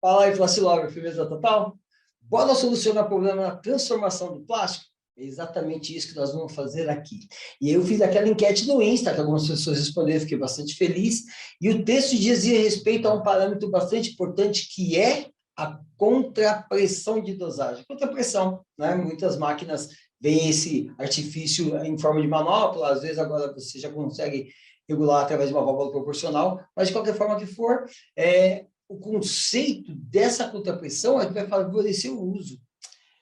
Fala aí, Flacilógrafo, firmeza total? Bora solucionar o problema na transformação do plástico? É exatamente isso que nós vamos fazer aqui. E eu fiz aquela enquete no Insta, que algumas pessoas responderam, fiquei bastante feliz, e o texto dizia respeito a um parâmetro bastante importante, que é a contrapressão de dosagem. Contrapressão, né? Muitas máquinas veem esse artifício em forma de manopla, às vezes agora você já consegue regular através de uma válvula proporcional, mas de qualquer forma que for, o conceito dessa contrapressão é que vai favorecer o uso.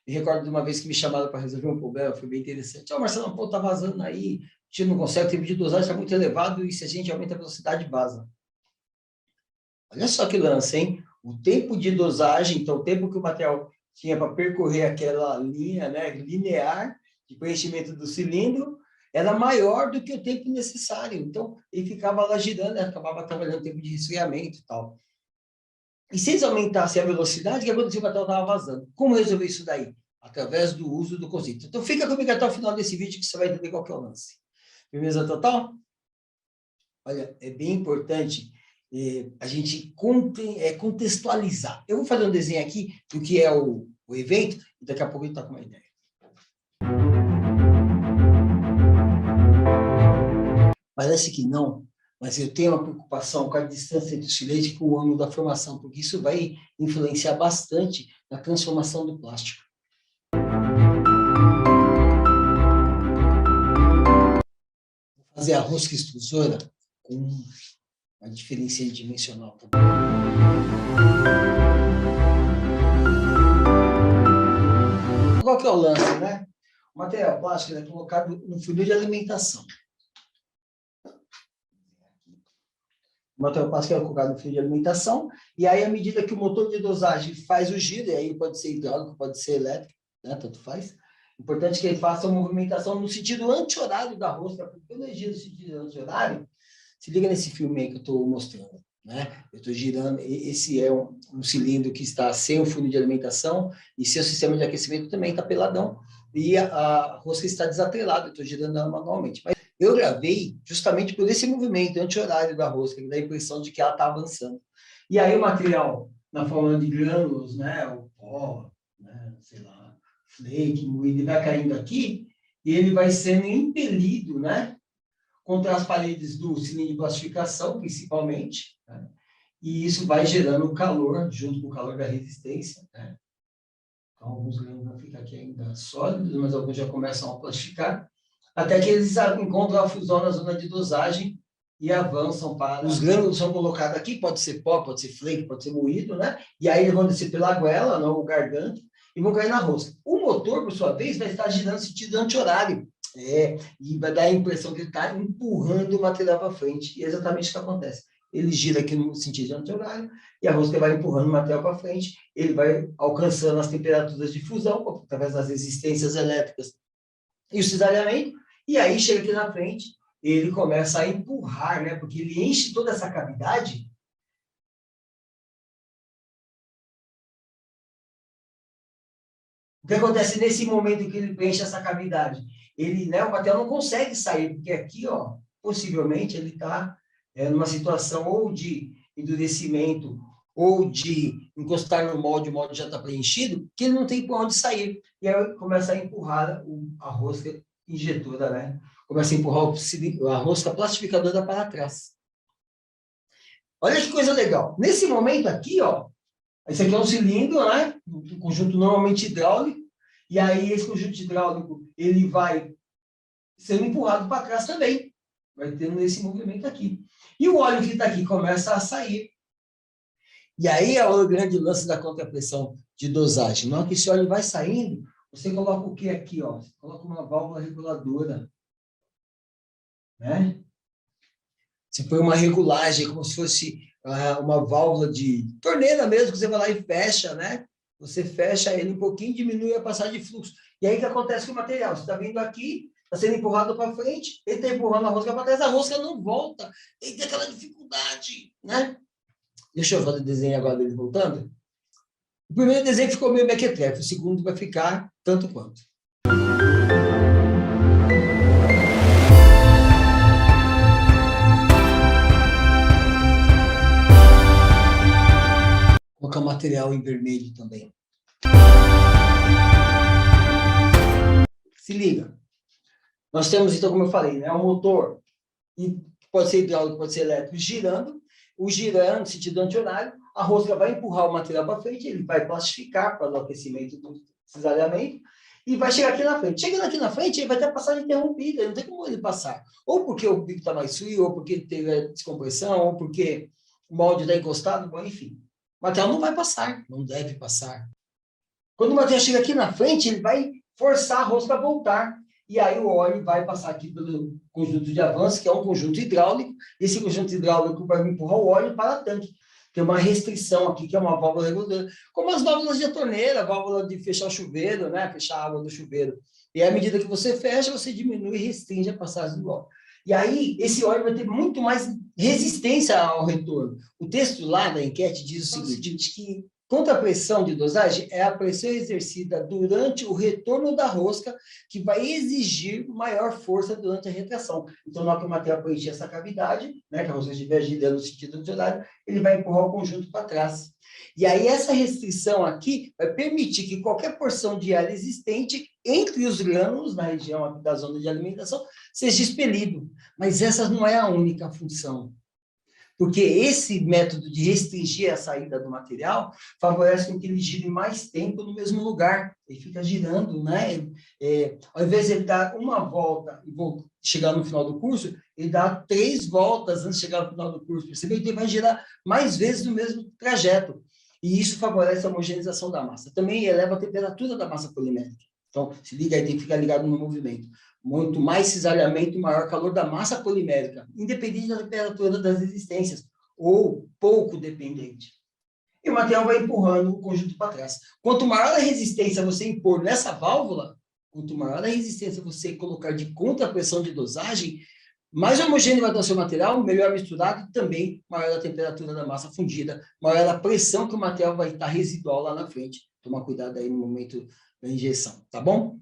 Me recordo de uma vez que me chamaram para resolver um problema, foi bem interessante. Marcelo, pô, tá vazando aí, a gente não consegue, o tempo de dosagem está muito elevado e se a gente aumenta a velocidade, vaza. Olha só que lance, hein? O tempo de dosagem, então o tempo que o material tinha para percorrer aquela linha, né, linear de preenchimento do cilindro, era maior do que o tempo necessário. Então, ele ficava lá girando, acabava trabalhando tempo de resfriamento e tal. E se eles aumentassem a velocidade, o que aconteceu? O material estava vazando. Como resolver isso daí? Através do uso do conceito. Então, fica comigo até o final desse vídeo que você vai entender qual que é o lance. Firmeza total? Olha, é bem importante a gente contextualizar. Eu vou fazer um desenho aqui do que é o evento, e daqui a pouco a gente está com uma ideia. Parece que não, mas eu tenho uma preocupação com a distância entre o silete e com o ângulo da formação, porque isso vai influenciar bastante na transformação do plástico. Vou fazer a rosca extrusora com uma diferença dimensional. Qual que é o lance, né? O material plástico é colocado no funil de alimentação. O material plástico é colocado no funil de alimentação, e aí, à medida que o motor de dosagem faz o giro, e aí pode ser hidráulico, pode ser elétrico, né? Tanto faz. Importante que ele faça uma movimentação no sentido anti-horário da rosca, porque quando ele gira no sentido anti-horário, se liga nesse filme aí que eu estou mostrando, né? Eu estou girando, esse é um cilindro que está sem o funil de alimentação, e seu sistema de aquecimento também está peladão, e a rosca está desatrelada, eu estou girando ela manualmente. Mas eu gravei justamente por esse movimento anti-horário da rosca, que dá a impressão de que ela está avançando. E aí o material, na forma de grânulos, né, o pó, né, sei lá, flake, moído, ele vai caindo aqui, e ele vai sendo impelido, né, contra as paredes do cilindro de plastificação, principalmente, né, e isso vai gerando calor, junto com o calor da resistência, né. Então, alguns grãos vão ficar aqui ainda sólidos, mas alguns já começam a plastificar, até que eles encontram a fusão na zona de dosagem e avançam para... Os grânulos são colocados aqui, pode ser pó, pode ser flake, pode ser moído, né? E aí eles vão descer pela goela, não o garganta, e vão cair na rosca. O motor, por sua vez, vai estar girando no sentido anti-horário. E vai dar a impressão que ele está empurrando o material para frente. E é exatamente o que acontece. Ele gira aqui no sentido anti-horário, e a rosca vai empurrando o material para frente, ele vai alcançando as temperaturas de fusão, através das resistências elétricas e o cisalhamento, e aí chega aqui na frente, ele começa a empurrar, né? Porque ele enche toda essa cavidade. O que acontece nesse momento que ele preenche essa cavidade? Ele, né, o material não consegue sair, porque aqui, ó, possivelmente, ele está numa situação ou de endurecimento ou de encostar no molde, o molde já está preenchido, que ele não tem por onde sair. E aí começa a empurrar a rosca injetora, né? Começa a empurrar a rosca plastificadora para trás. Olha que coisa legal. Nesse momento aqui, ó, esse aqui é um cilindro, né? Um conjunto normalmente hidráulico, e aí esse conjunto hidráulico, ele vai sendo empurrado para trás também. Vai tendo esse movimento aqui. E o óleo que está aqui começa a sair. E aí é o grande lance da contrapressão de dosagem. Na hora que esse óleo vai saindo, você coloca o que aqui, ó? Você coloca uma válvula reguladora, né? Você põe uma regulagem, como se fosse uma válvula de torneira mesmo, que você vai lá e fecha, né? Você fecha ele um pouquinho, diminui a passagem de fluxo. E aí o que acontece com o material? Você está vindo aqui, está sendo empurrado para frente, ele está empurrando a rosca para trás, a rosca não volta. Ele tem aquela dificuldade, né? Deixa eu fazer o desenho agora dele voltando. O primeiro desenho ficou meio mequetrefe, o segundo vai ficar tanto quanto. Vou colocar o material em vermelho também. Se liga. Nós temos, então, como eu falei, né, um motor, e pode ser hidráulico, pode ser elétrico, girando. O girando, no sentido anti-horário, a rosca vai empurrar o material para frente, ele vai plastificar para o aquecimento do cisalhamento, e vai chegar aqui na frente. Chegando aqui na frente, ele vai ter a passagem interrompida, não tem como ele passar. Ou porque o bico está mais frio, ou porque teve descompressão, ou porque o molde está encostado, bom, enfim. O material não vai passar, não deve passar. Quando o material chega aqui na frente, ele vai forçar a rosca a voltar. E aí o óleo vai passar aqui pelo conjunto de avanço, que é um conjunto hidráulico. Esse conjunto hidráulico vai empurrar o óleo para o tanque. Tem uma restrição aqui, que é uma válvula reguladora, como as válvulas de torneira, válvula de fechar o chuveiro, né? Fechar a água do chuveiro. E à medida que você fecha, você diminui e restringe a passagem do óleo. E aí, esse óleo vai ter muito mais resistência ao retorno. O texto lá da enquete diz o seguinte, que contrapressão de dosagem é a pressão exercida durante o retorno da rosca que vai exigir maior força durante a retração. Então, na hora que o material preencher essa cavidade, né, que a rosca estiver girando no sentido anti-horário, ele vai empurrar o conjunto para trás. E aí, essa restrição aqui vai permitir que qualquer porção de ar existente entre os grânulos, na região aqui da zona de alimentação, seja expelido. Mas essa não é a única função. Porque esse método de restringir a saída do material favorece com que ele gire mais tempo no mesmo lugar. Ele fica girando, né? Ao invés de ele dar uma volta e chegar no final do curso, ele dá 3 voltas antes de chegar no final do curso. Percebeu? Então, ele vai girar mais vezes no mesmo trajeto. E isso favorece a homogeneização da massa. Também eleva a temperatura da massa polimérica. Então, se liga aí, tem que ficar ligado no movimento. Muito mais cisalhamento, maior calor da massa polimérica, independente da temperatura das resistências, ou pouco dependente. E o material vai empurrando o conjunto para trás. Quanto maior a resistência você impor nessa válvula, quanto maior a resistência você colocar de contrapressão de dosagem, mais homogêneo vai estar o seu material, melhor misturado, e também maior a temperatura da massa fundida, maior a pressão que o material vai estar residual lá na frente. Tomar cuidado aí no momento da injeção, tá bom?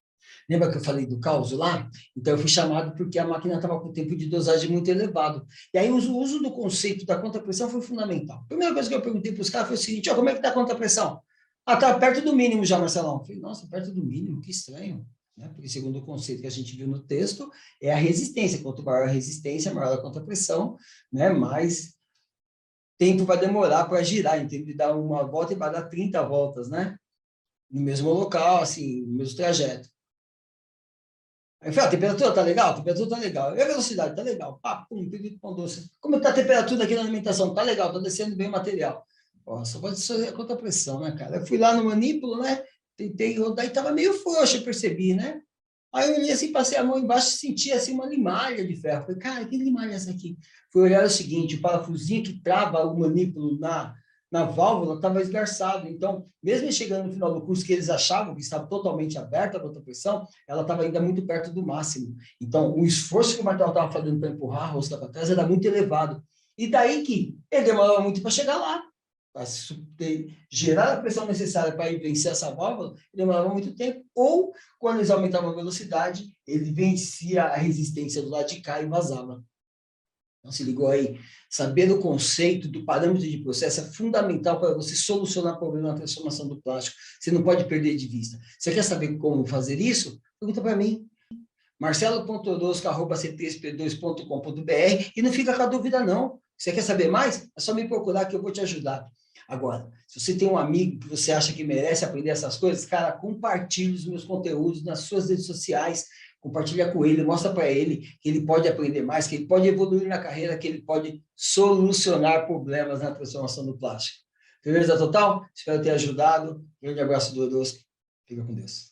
Lembra que eu falei do caos lá? Então, eu fui chamado porque a máquina estava com tempo de dosagem muito elevado. E aí, o uso do conceito da contrapressão foi fundamental. A primeira coisa que eu perguntei para os caras foi o seguinte, como é que está a contrapressão? Ah, está perto do mínimo já, Marcelão. Eu falei, nossa, perto do mínimo, que estranho. Né? Porque, segundo o conceito que a gente viu no texto, é a resistência. Quanto maior a resistência, maior a contrapressão, né? Mais tempo vai demorar para girar. Então, ele dá uma volta e vai dar 30 voltas, né? No mesmo local, assim, no mesmo trajeto. Aí eu falei, a temperatura tá legal? A temperatura tá legal. E a velocidade? Tá legal. Pá, pum, pão doce. Como está a temperatura aqui na alimentação? Tá legal, tá descendo bem o material. Ó, só pode ser a contrapressão, né, cara? Eu fui lá no manípulo, né? Tentei rodar e tava meio frouxo, eu percebi, né? Aí eu olhei assim, passei a mão embaixo e senti assim uma limalha de ferro. Falei, cara, que limalha é essa aqui? Fui olhar o seguinte, o parafusinho que trava o manípulo na válvula estava esgarçado. Então, mesmo chegando no final do curso, que eles achavam que estava totalmente aberta a contrapressão, ela estava ainda muito perto do máximo. Então, o esforço que o material estava fazendo para empurrar a rosca para trás era muito elevado. E daí que ele demorava muito para chegar lá. Para gerar a pressão necessária para vencer essa válvula, ele demorava muito tempo. Ou, quando eles aumentavam a velocidade, ele vencia a resistência do lado de cá e vazava. Então, se ligou aí? Saber o conceito do parâmetro de processo é fundamental para você solucionar o problema da transformação do plástico. Você não pode perder de vista. Você quer saber como fazer isso? Pergunta para mim. marcelo.orozco@ctsp2.com.br e não fica com a dúvida, não. Você quer saber mais? É só me procurar que eu vou te ajudar. Agora, se você tem um amigo que você acha que merece aprender essas coisas, cara, compartilhe os meus conteúdos nas suas redes sociais, compartilha com ele, mostra para ele que ele pode aprender mais, que ele pode evoluir na carreira, que ele pode solucionar problemas na transformação do plástico. Beleza total? Espero ter ajudado. Grande abraço do Orozco. Fica com Deus.